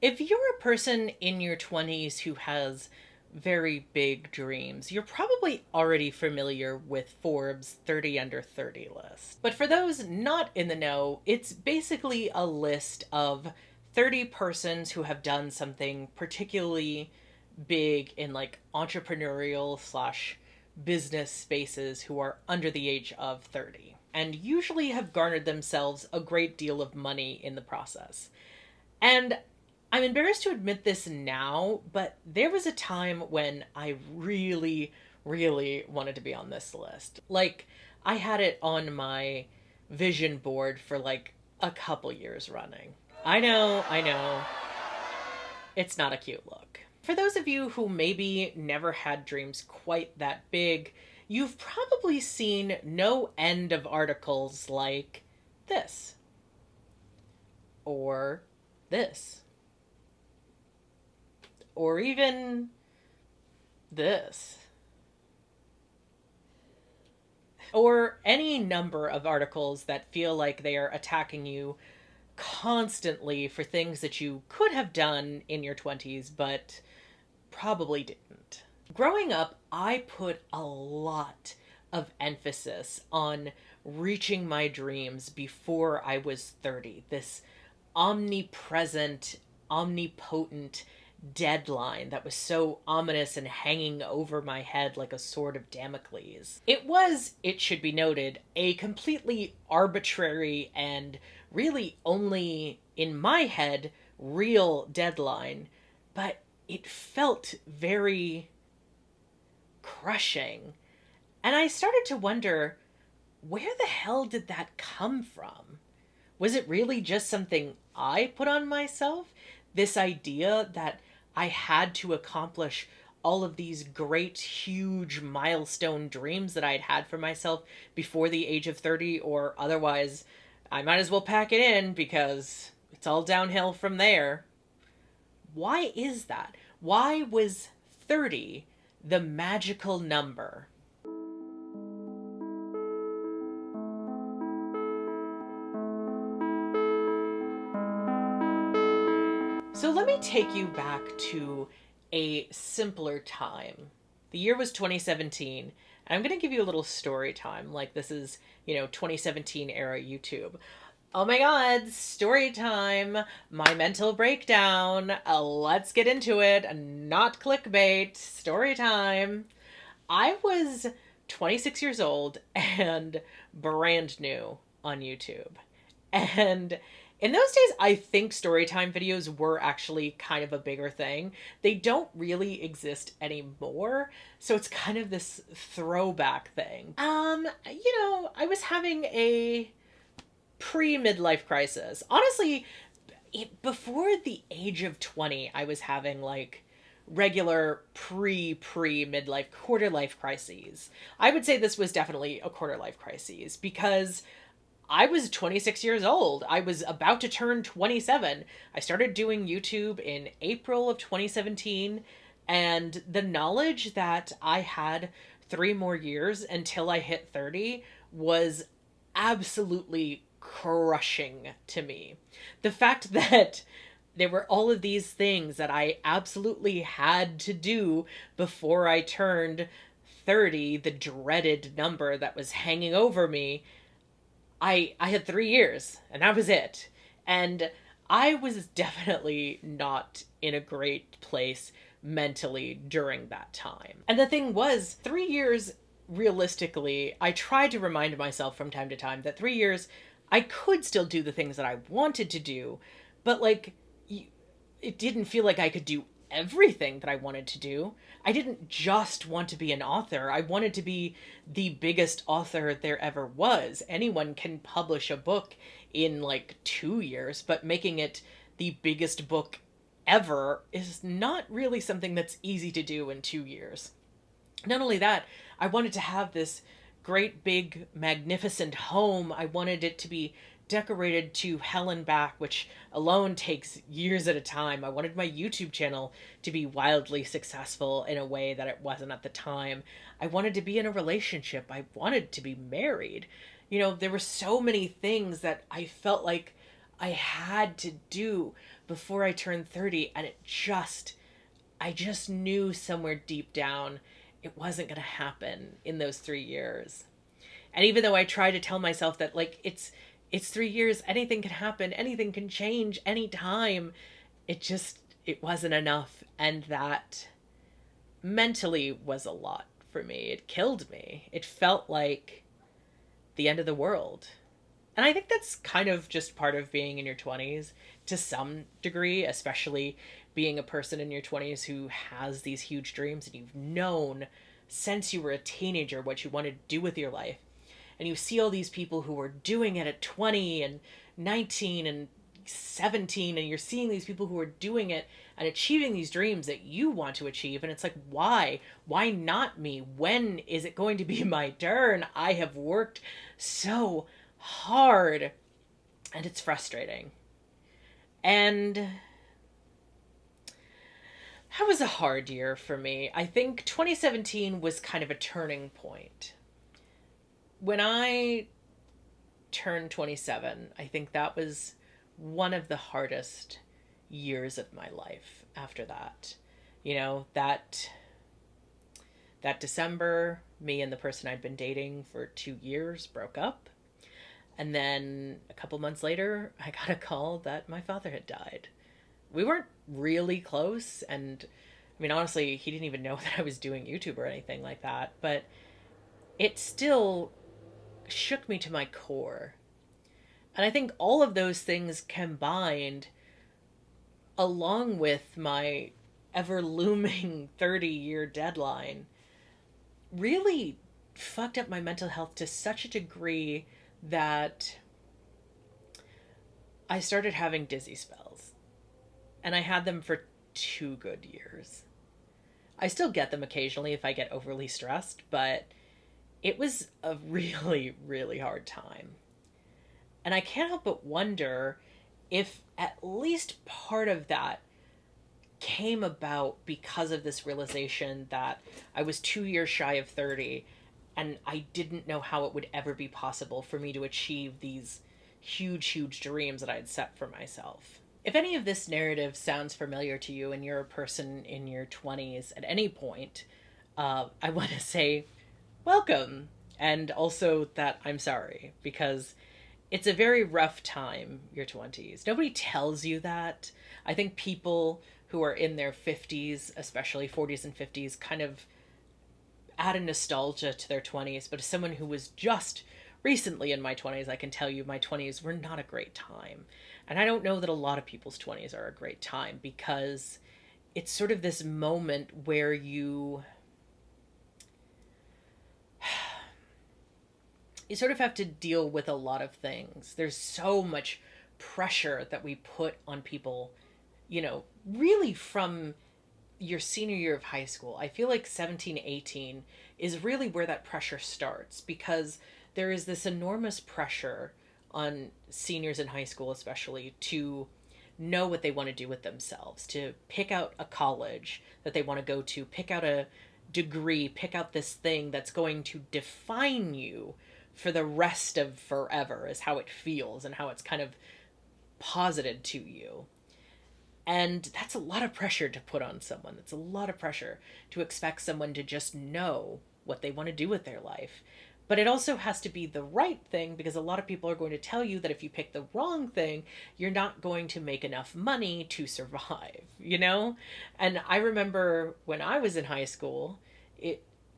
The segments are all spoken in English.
If you're a person in your 20s who has very big dreams, you're probably already familiar with Forbes' 30 Under 30 list. But for those not in the know, it's basically a list of 30 persons who have done something particularly big in like entrepreneurial slash business spaces who are under the age of 30 and usually have garnered themselves a great deal of money in the process. And I'm embarrassed to admit this now, but there was a time when I really, really wanted to be on this list. Like, I had it on my vision board for like a couple years running. I know, it's not a cute look. For those of you who maybe never had dreams quite that big, you've probably seen no end of articles like this or this or even this, or any number of articles that feel like they are attacking you constantly for things that you could have done in your 20s but probably didn't. Growing up, I put a lot of emphasis on reaching my dreams before I was 30. This omnipresent, omnipotent deadline that was so ominous and hanging over my head like a sword of Damocles. It was, it should be noted, a completely arbitrary and really only in my head real deadline, but it felt very crushing. And I started to wonder, where the hell did that come from? Was it really just something I put on myself? This idea that I had to accomplish all of these great, huge milestone dreams that I'd had for myself before the age of 30, or otherwise, I might as well pack it in because it's all downhill from there. Why is that? Why was 30 the magical number? So let me take you back to a simpler time. The year was 2017, and I'm going to give you a little story time. Like, this is, 2017 era YouTube. Oh my god, story time, my mental breakdown. Let's get into it. Not clickbait, story time. I was 26 years old and brand new on YouTube. And in those days, I think storytime videos were actually kind of a bigger thing. They don't really exist anymore, so it's kind of this throwback thing. I was having a pre-midlife crisis. Honestly, before the age of 20, I was having like regular pre midlife quarter life crises. I would say this was definitely a quarter life crisis because I was 26 years old. I was about to turn 27. I started doing YouTube in April of 2017, and the knowledge that I had 3 more years until I hit 30 was absolutely crushing to me. The fact that there were all of these things that I absolutely had to do before I turned 30, the dreaded number that was hanging over me. I had 3 years and that was it. And I was definitely not in a great place mentally during that time. And the thing was, 3 years, realistically, I tried to remind myself from time to time that 3 years I could still do the things that I wanted to do, but like, it didn't feel like I could do everything that I wanted to do. I didn't just want to be an author. I wanted to be the biggest author there ever was. Anyone can publish a book in like 2 years, but making it the biggest book ever is not really something that's easy to do in 2 years. Not only that, I wanted to have this great big magnificent home. I wanted it to be decorated to hell and back, which alone takes years at a time. I wanted my YouTube channel to be wildly successful in a way that it wasn't at the time. I wanted to be in a relationship. I wanted to be married. There were so many things that I felt like I had to do before I turned 30, and I just knew somewhere deep down it wasn't going to happen in those 3 years. And even though I try to tell myself that, like, it's 3 years, anything can happen, anything can change anytime, it wasn't enough. And that mentally was a lot for me. It killed me. It felt like the end of the world. And I think that's kind of just part of being in your 20s to some degree, especially being a person in your 20s who has these huge dreams and you've known since you were a teenager what you want to do with your life. And you see all these people who are doing it at 20 and 19 and 17, and you're seeing these people who are doing it and achieving these dreams that you want to achieve. And it's like, why? Why not me? When is it going to be my turn? I have worked so hard, and it's frustrating. And that was a hard year for me. I think 2017 was kind of a turning point. When I turned 27, I think that was one of the hardest years of my life after that. You know, that December, me and the person I'd been dating for 2 years broke up. And then a couple months later, I got a call that my father had died. We weren't really close, and I mean, honestly, he didn't even know that I was doing YouTube or anything like that, but it still shook me to my core. And I think all of those things combined, along with my ever looming 30-year deadline, really fucked up my mental health to such a degree that I started having dizzy spells. And I had them for 2 good years. I still get them occasionally if I get overly stressed, but it was a really, really hard time. And I can't help but wonder if at least part of that came about because of this realization that I was 2 years shy of 30, and I didn't know how it would ever be possible for me to achieve these huge, huge dreams that I had set for myself. If any of this narrative sounds familiar to you and you're a person in your 20s at any point, I want to say welcome, and also that I'm sorry, because it's a very rough time, your 20s. Nobody tells you that. I think people who are in their 50s, especially 40s and 50s, kind of add a nostalgia to their 20s. But as someone who was just recently in my 20s, I can tell you my 20s were not a great time. And I don't know that a lot of people's 20s are a great time, because it's sort of this moment where you sort of have to deal with a lot of things. There's so much pressure that we put on people, you know, really from your senior year of high school. I feel like 17, 18 is really where that pressure starts, because there is this enormous pressure on seniors in high school, especially, to know what they want to do with themselves, to pick out a college that they want to go to, pick out a degree, pick out this thing that's going to define you for the rest of forever, is how it feels and how it's kind of posited to you. And that's a lot of pressure to put on someone. It's a lot of pressure to expect someone to just know what they want to do with their life. But it also has to be the right thing, because a lot of people are going to tell you that if you pick the wrong thing, you're not going to make enough money to survive, you know? And I remember when I was in high school,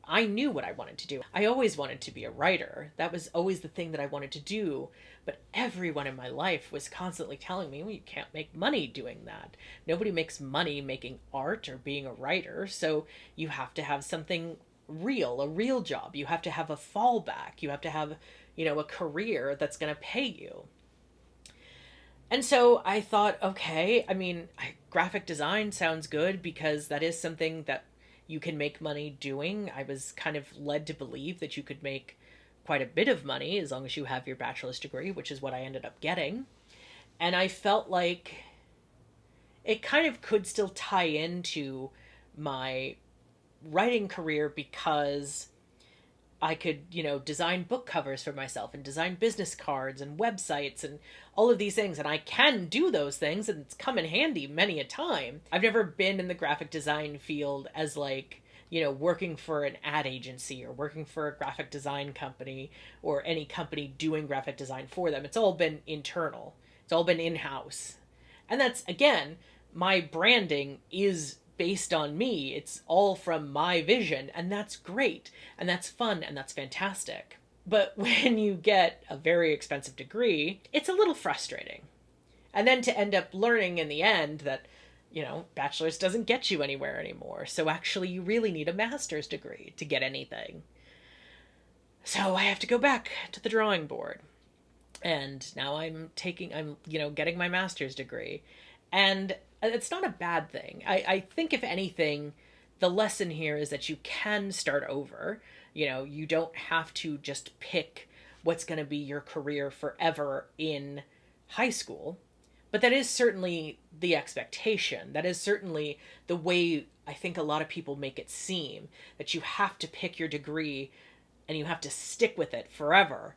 I knew what I wanted to do. I always wanted to be a writer. That was always the thing that I wanted to do. But everyone in my life was constantly telling me, well, you can't make money doing that. Nobody makes money making art or being a writer. So you have to have something real, a real job. You have to have a fallback. You have to have, you know, a career that's going to pay you. And so I thought, okay, I mean, graphic design sounds good, because that is something that you can make money doing. I was kind of led to believe that you could make quite a bit of money as long as you have your bachelor's degree, which is what I ended up getting. And I felt like it kind of could still tie into my writing career, because I could, design book covers for myself and design business cards and websites and all of these things. And I can do those things and it's come in handy many a time. I've never been in the graphic design field as like, working for an ad agency or working for a graphic design company or any company doing graphic design for them. It's all been internal, it's all been in house. And that's, again, my branding is based on me. It's all from my vision, and that's great, and that's fun, and that's fantastic. But when you get a very expensive degree, it's a little frustrating. And then to end up learning in the end that, bachelor's doesn't get you anywhere anymore. So actually, you really need a master's degree to get anything. So I have to go back to the drawing board. And now I'm getting my master's degree. And it's not a bad thing. I think, if anything, the lesson here is that you can start over. You don't have to just pick what's going to be your career forever in high school. But that is certainly the expectation. That is certainly the way I think a lot of people make it seem, that you have to pick your degree and you have to stick with it forever.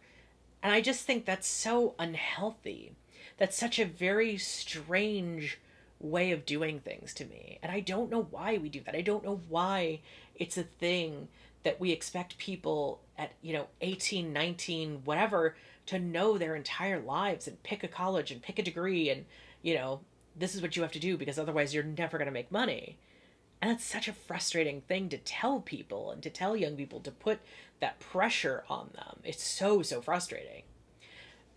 And I just think that's so unhealthy. That's such a very strange way of doing things to me. And I don't know why we do that. I don't know why it's a thing that we expect people at, 18, 19, whatever, to know their entire lives and pick a college and pick a degree and, this is what you have to do because otherwise you're never going to make money. And that's such a frustrating thing to tell people and to tell young people, to put that pressure on them. It's so, so frustrating.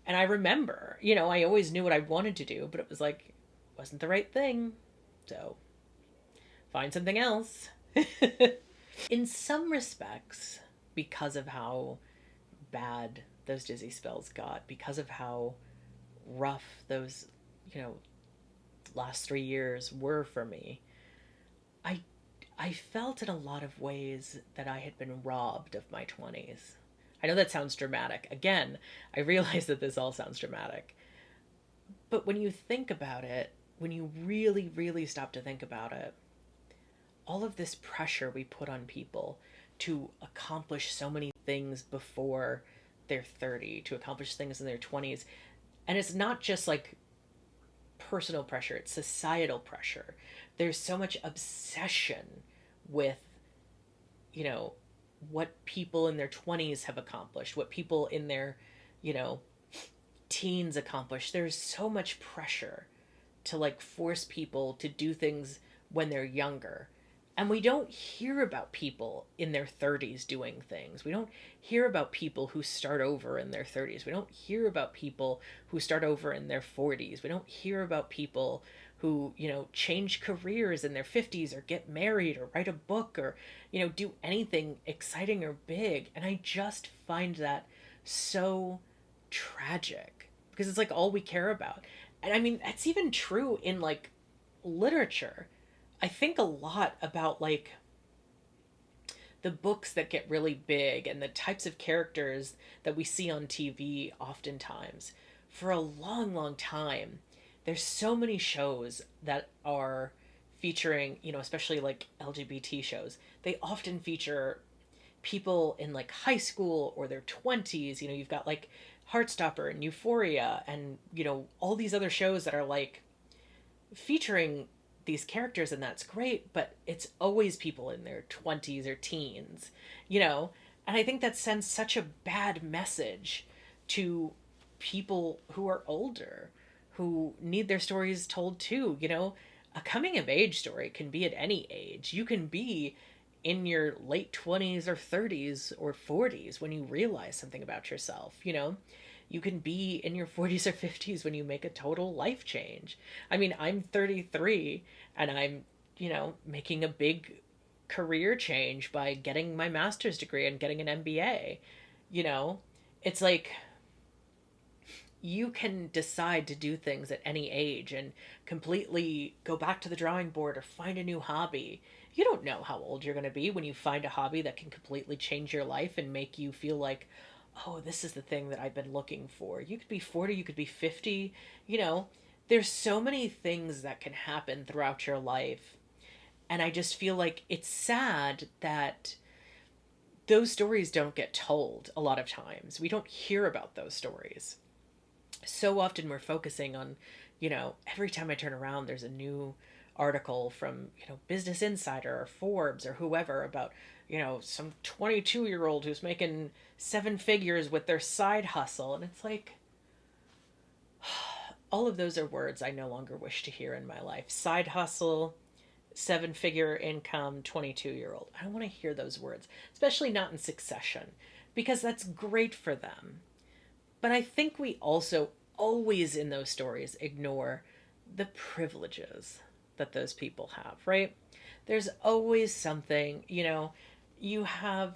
And I remember, I always knew what I wanted to do, but it was like, wasn't the right thing. So find something else. In some respects, because of how bad those dizzy spells got, because of how rough those, last 3 years were for me, I felt in a lot of ways that I had been robbed of my 20s. I know that sounds dramatic. Again, I realize that this all sounds dramatic. But when you think about it, when you really, really stop to think about it, all of this pressure we put on people to accomplish so many things before they're 30, to accomplish things in their 20s, and it's not just like personal pressure, it's societal pressure. There's so much obsession with, what people in their 20s have accomplished, what people in their, teens accomplished. There's so much pressure to like force people to do things when they're younger. And we don't hear about people in their 30s doing things. We don't hear about people who start over in their 30s. We don't hear about people who start over in their 40s. We don't hear about people who, change careers in their 50s or get married or write a book or, do anything exciting or big. And I just find that so tragic because it's like all we care about. And I mean, that's even true in like literature. I think a lot about like the books that get really big and the types of characters that we see on TV oftentimes. For a long, long time, there's so many shows that are featuring, especially like LGBT shows. They often feature people in like high school or their 20s. You've got like Heartstopper and Euphoria and, all these other shows that are like featuring these characters, and that's great, but it's always people in their 20s or teens, and I think that sends such a bad message to people who are older, who need their stories told too. A coming of age story can be at any age. You can be in your late 20s or 30s or 40s when you realize something about yourself. You can be in your 40s or 50s when you make a total life change. I mean, I'm 33 and I'm, making a big career change by getting my master's degree and getting an MBA. It's like you can decide to do things at any age and completely go back to the drawing board or find a new hobby. You don't know how old you're going to be when you find a hobby that can completely change your life and make you feel like, oh, this is the thing that I've been looking for. You could be 40, you could be 50, there's so many things that can happen throughout your life. And I just feel like it's sad that those stories don't get told a lot of times. We don't hear about those stories. So often we're focusing on, every time I turn around, there's a new article from, Business Insider or Forbes or whoever about, some 22-year-old who's making seven figures with their side hustle. And it's like, all of those are words I no longer wish to hear in my life. Side hustle, seven-figure income, 22-year-old. I don't want to hear those words, especially not in succession, because that's great for them. But I think we also always in those stories ignore the privileges that those people have, right? There's always something, you have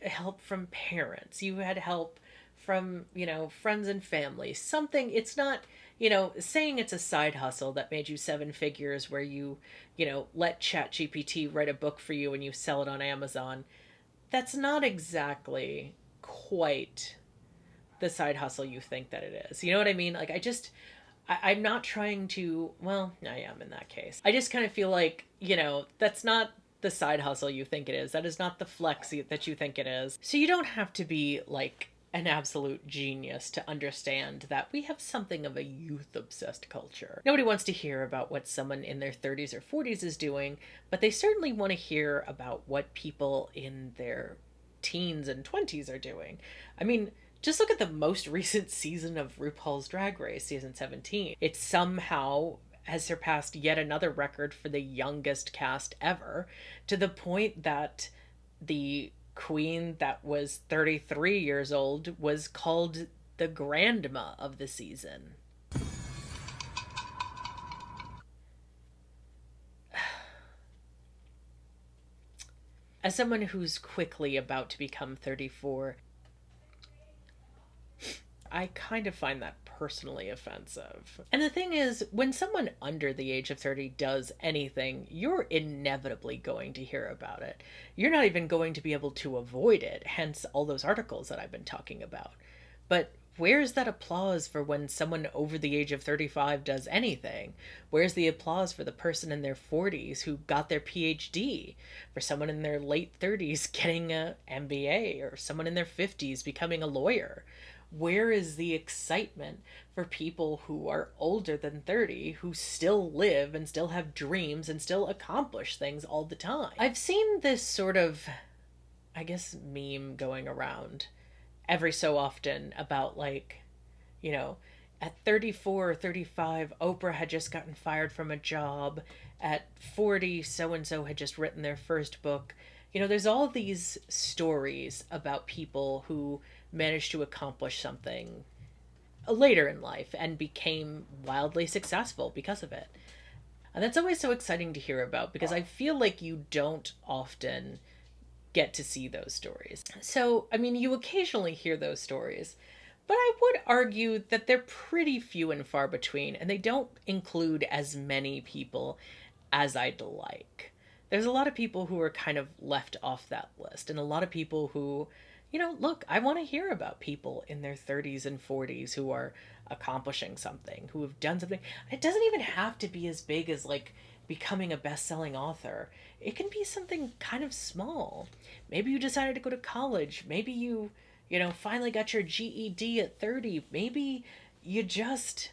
help from parents, you had help from, friends and family. Something, it's not, saying it's a side hustle that made you seven figures where you, let ChatGPT write a book for you and you sell it on Amazon. That's not exactly quite the side hustle you think that it is. You know what I mean? Like, I'm not trying to, well, I am in that case. I just kind of feel like, that's not the side hustle you think it is. That is not the flex that you think it is. So you don't have to be like an absolute genius to understand that we have something of a youth-obsessed culture. Nobody wants to hear about what someone in their 30s or 40s is doing, but they certainly want to hear about what people in their teens and 20s are doing. I mean, just look at the most recent season of RuPaul's Drag Race, season 17. It somehow has surpassed yet another record for the youngest cast ever, to the point that the queen that was 33 years old was called the grandma of the season. As someone who's quickly about to become 34, I kind of find that personally offensive. And the thing is, when someone under the age of 30 does anything, you're inevitably going to hear about it. You're not even going to be able to avoid it, hence all those articles that I've been talking about. But where's that applause for when someone over the age of 35 does anything? Where's the applause for the person in their 40s who got their PhD? For someone in their late 30s getting an MBA? Or someone in their 50s becoming a lawyer? Where is the excitement for people who are older than 30 who still live and still have dreams and still accomplish things all the time? I've seen this sort of, I guess, meme going around every so often about, like, at 34 or 35, Oprah had just gotten fired from a job. At 40, so-and-so had just written their first book. There's all these stories about people who managed to accomplish something later in life and became wildly successful because of it. And that's always so exciting to hear about, because I feel like you don't often get to see those stories. So, I mean, you occasionally hear those stories, but I would argue that they're pretty few and far between, and they don't include as many people as I'd like. There's a lot of people who are kind of left off that list, and a lot of people who, look, I want to hear about people in their 30s and 40s who are accomplishing something, who have done something. It doesn't even have to be as big as, like, becoming a best-selling author. It can be something kind of small. Maybe you decided to go to college. Maybe you, finally got your GED at 30. Maybe you just,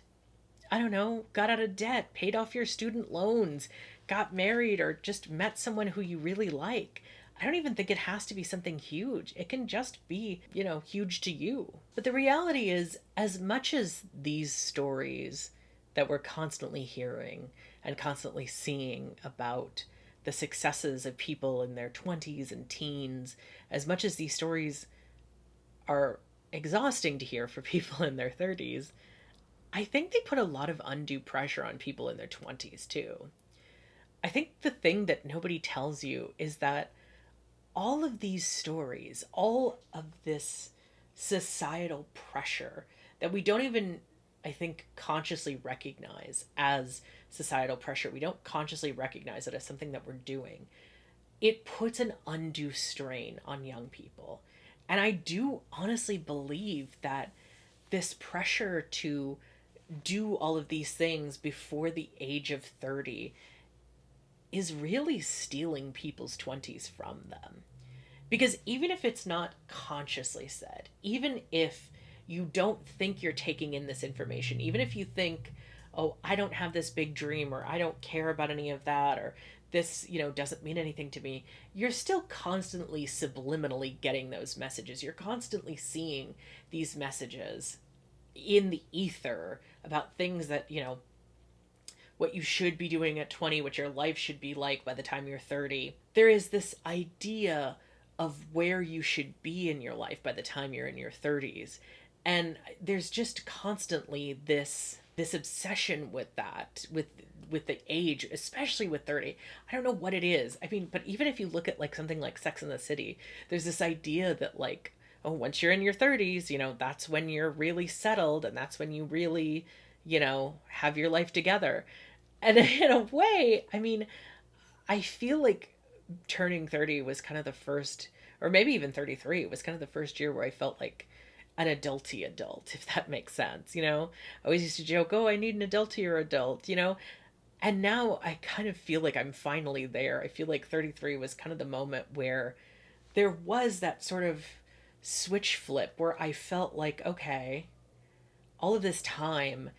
I don't know, got out of debt, paid off your student loans, got married, or just met someone who you really like. I don't even think it has to be something huge. It can just be, huge to you. But the reality is, as much as these stories that we're constantly hearing and constantly seeing about the successes of people in their 20s and teens, as much as these stories are exhausting to hear for people in their 30s, I think they put a lot of undue pressure on people in their 20s too. I think the thing that nobody tells you is that all of these stories, all of this societal pressure that we don't even, I think, consciously recognize as societal pressure, we don't consciously recognize it as something that we're doing, it puts an undue strain on young people. And I do honestly believe that this pressure to do all of these things before the age of 30 is really stealing people's 20s from them. Because even if it's not consciously said, even if you don't think you're taking in this information, even if you think, oh, I don't have this big dream, or I don't care about any of that, or this, doesn't mean anything to me, you're still constantly subliminally getting those messages. You're constantly seeing these messages in the ether about things that, what you should be doing at 20, what your life should be like by the time you're 30. There is this idea of where you should be in your life by the time you're in your 30s. And there's just constantly this obsession with that, with the age, especially with 30. I don't know what it is. I mean, but even if you look at like something like Sex and the City, there's this idea that like, oh, once you're in your 30s, that's when you're really settled, and that's when you really, have your life together. And in a way, I mean, I feel like turning 30 was kind of the first, or maybe even 33, was kind of the first year where I felt like an adulty adult, if that makes sense. I always used to joke, oh, I need an adultier adult, and now I kind of feel like I'm finally there. I feel like 33 was kind of the moment where there was that sort of switch flip where I felt like, okay, all of this time,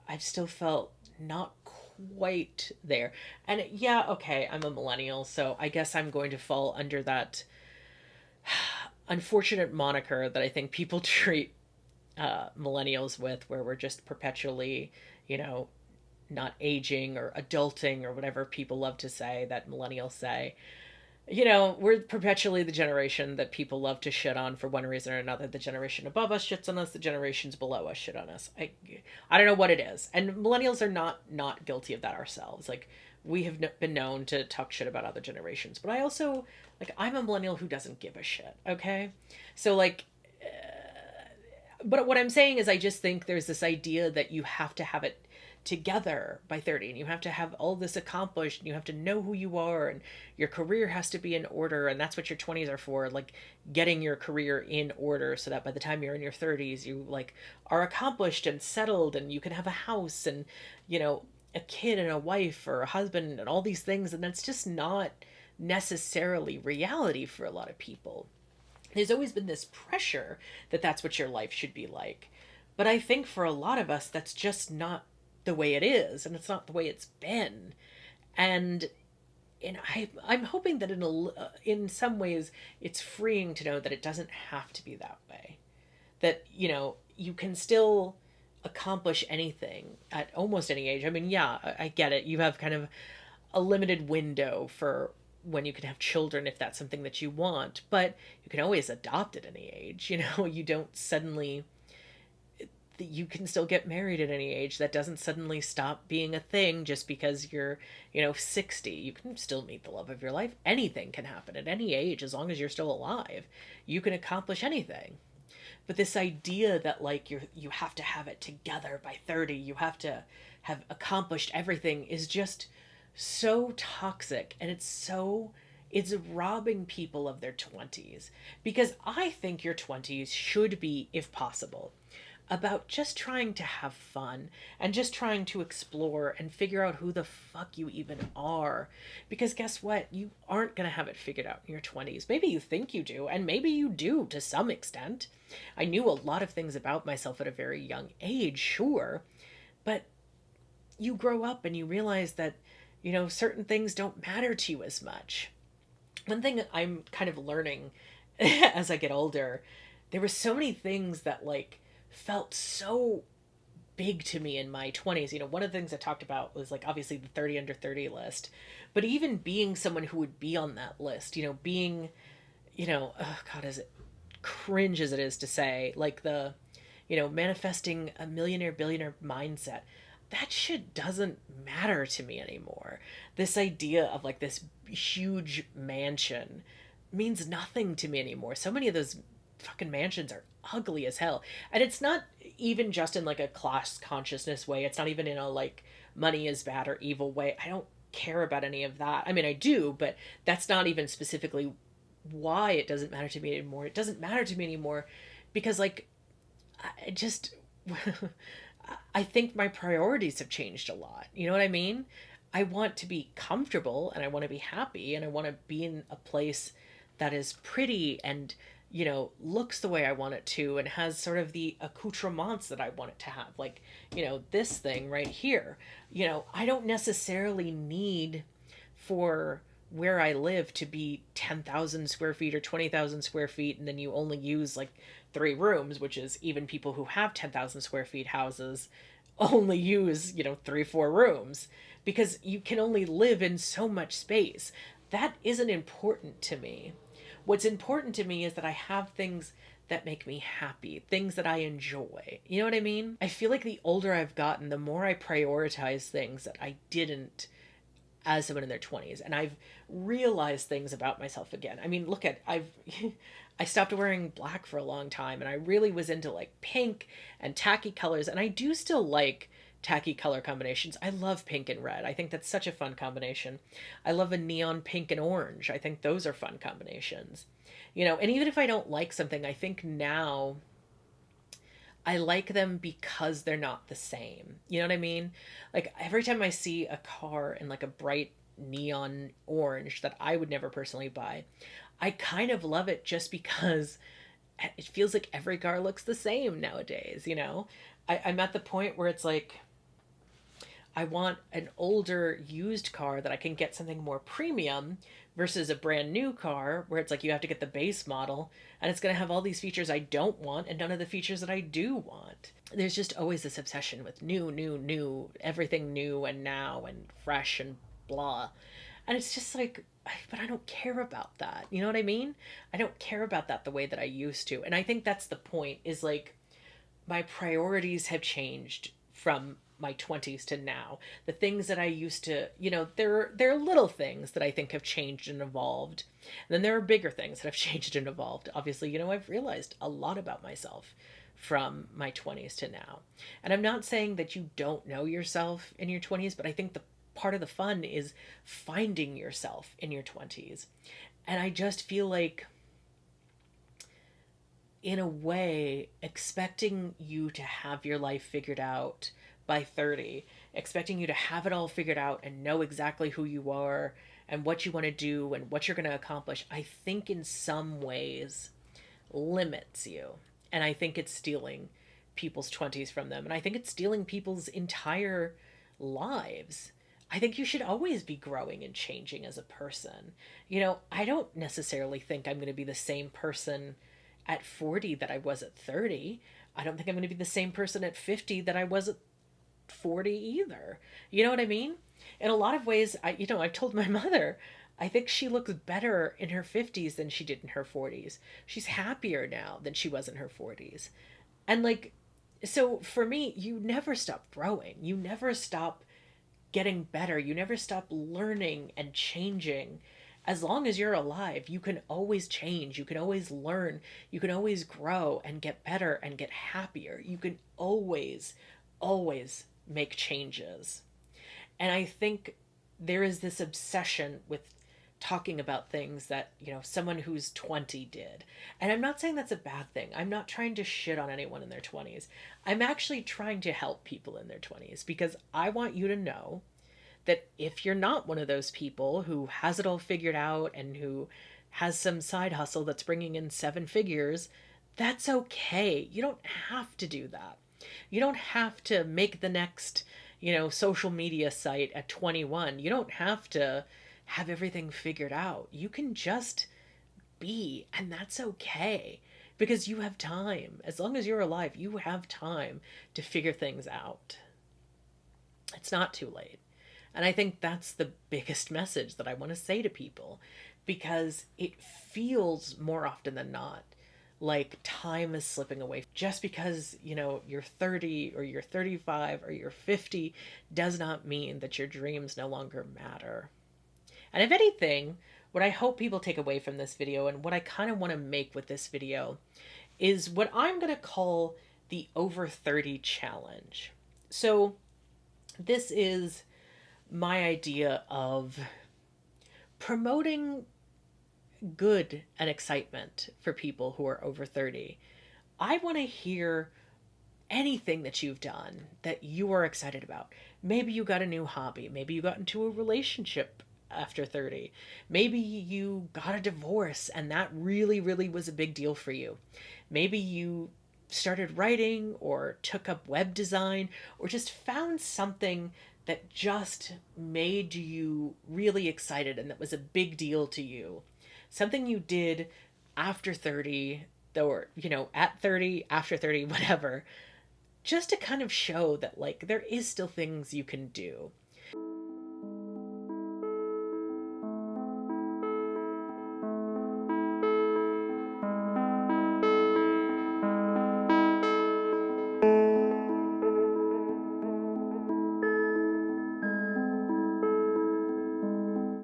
I've still felt not quite there. And yeah, okay, I'm a millennial, so I guess I'm going to fall under that unfortunate moniker that I think people treat millennials with, where we're just perpetually, not aging or adulting or whatever people love to say that millennials say. We're perpetually the generation that people love to shit on for one reason or another. The generation above us shits on us. The generations below us shit on us. I don't know what it is. And millennials are not guilty of that ourselves. Like, we have been known to talk shit about other generations. But I also, like, I'm a millennial who doesn't give a shit, okay? So, like, but what I'm saying is I just think there's this idea that you have to have it together by 30, and you have to have all this accomplished, and you have to know who you are, and your career has to be in order, and that's what your 20s are for, like getting your career in order so that by the time you're in your 30s you like are accomplished and settled, and you can have a house and a kid and a wife or a husband and all these things. And that's just not necessarily reality for a lot of people. There's always been this pressure that that's what your life should be like, but I think for a lot of us that's just not the way it is, and it's not the way it's been. And I'm hoping that in some ways it's freeing to know that it doesn't have to be that way. That you can still accomplish anything at almost any age. I mean, yeah, I get it. You have kind of a limited window for when you can have children if that's something that you want, but you can always adopt at any age. You don't suddenly, you can still get married at any age. That doesn't suddenly stop being a thing just because you're 60. You can still meet the love of your life. Anything can happen at any age as long as you're still alive. You can accomplish anything. But this idea that like you have to have it together by 30, you have to have accomplished everything, is just so toxic, and it's robbing people of their 20s. Because I think your 20s should be, if possible, about just trying to have fun and just trying to explore and figure out who the fuck you even are. Because guess what? You aren't going to have it figured out in your 20s. Maybe you think you do, and maybe you do to some extent. I knew a lot of things about myself at a very young age, sure, but you grow up and you realize that, certain things don't matter to you as much. One thing I'm kind of learning as I get older, there were so many things that like felt so big to me in my 20s. One of the things I talked about was like obviously the 30 under 30 list, but even being someone who would be on that list, being, oh God, is it cringe as it is to say, like the, manifesting a millionaire billionaire mindset. That shit doesn't matter to me anymore. This idea of like this huge mansion means nothing to me anymore. So many of those fucking mansions are ugly as hell. And it's not even just in like a class consciousness way. It's not even in a like money is bad or evil way. I don't care about any of that. I mean, I do, but that's not even specifically why it doesn't matter to me anymore. It doesn't matter to me anymore because like I just I think my priorities have changed a lot. You know what I mean? I want to be comfortable and I want to be happy and I want to be in a place that is pretty and, looks the way I want it to and has sort of the accoutrements that I want it to have. Like, this thing right here. I don't necessarily need for where I live to be 10,000 square feet or 20,000 square feet, and then you only use like 3 rooms, which is even people who have 10,000 square feet houses only use, 3, 4 rooms because you can only live in so much space. That isn't important to me. What's important to me is that I have things that make me happy, things that I enjoy. You know what I mean? I feel like the older I've gotten, the more I prioritize things that I didn't as someone in their 20s, and I've realized things about myself again. I mean, look at I stopped wearing black for a long time, and I really was into like pink and tacky colors, and I do still like tacky color combinations. I love pink and red. I think that's such a fun combination. I love a neon pink and orange. I think those are fun combinations. And even if I don't like something, I think now I like them because they're not the same. You know what I mean? Like every time I see a car in like a bright neon orange that I would never personally buy, I kind of love it just because it feels like every car looks the same nowadays. I'm at the point where it's like, I want an older used car that I can get something more premium versus a brand new car where it's like you have to get the base model and it's going to have all these features I don't want and none of the features that I do want. There's just always this obsession with new, everything new and now and fresh and blah. And it's just like, but I don't care about that. You know what I mean? I don't care about that the way that I used to. And I think that's the point, is like my priorities have changed from my 20s to now. The things that I used to, there are little things that I think have changed and evolved. And then there are bigger things that have changed and evolved. Obviously, I've realized a lot about myself from my 20s to now. And I'm not saying that you don't know yourself in your 20s, but I think the part of the fun is finding yourself in your 20s. And I just feel like, in a way, expecting you to have your life figured out by 30, expecting you to have it all figured out and know exactly who you are and what you want to do and what you're going to accomplish, I think in some ways limits you. And I think it's stealing people's 20s from them. And I think it's stealing people's entire lives. I think you should always be growing and changing as a person. I don't necessarily think I'm going to be the same person at 40 that I was at 30. I don't think I'm going to be the same person at 50 that I was at 40 either. You know what I mean? In a lot of ways, I've told my mother, I think she looks better in her 50s than she did in her 40s. She's happier now than she was in her 40s. And like, so for me, you never stop growing. You never stop getting better. You never stop learning and changing. As long as you're alive, you can always change. You can always learn. You can always grow and get better and get happier. You can always make changes. And I think there is this obsession with talking about things that, someone who's 20 did. And I'm not saying that's a bad thing. I'm not trying to shit on anyone in their 20s. I'm actually trying to help people in their 20s because I want you to know that if you're not one of those people who has it all figured out and who has some side hustle that's bringing in 7 figures, that's okay. You don't have to do that. You don't have to make the next, social media site at 21. You don't have to have everything figured out. You can just be, and that's okay because you have time. As long as you're alive, you have time to figure things out. It's not too late. And I think that's the biggest message that I want to say to people, because it feels more often than not like time is slipping away. Just because, you're 30 or you're 35 or you're 50 does not mean that your dreams no longer matter. And if anything, what I hope people take away from this video and what I kind of want to make with this video is what I'm going to call the over 30 challenge. So this is my idea of promoting good and excitement for people who are over 30. I want to hear anything that you've done that you are excited about. Maybe you got a new hobby. Maybe you got into a relationship after 30. Maybe you got a divorce and that really, really was a big deal for you. Maybe you started writing or took up web design or just found something that just made you really excited and that was a big deal to you. Something you did after 30, or, at 30, after 30, whatever, just to kind of show that, like, there is still things you can do.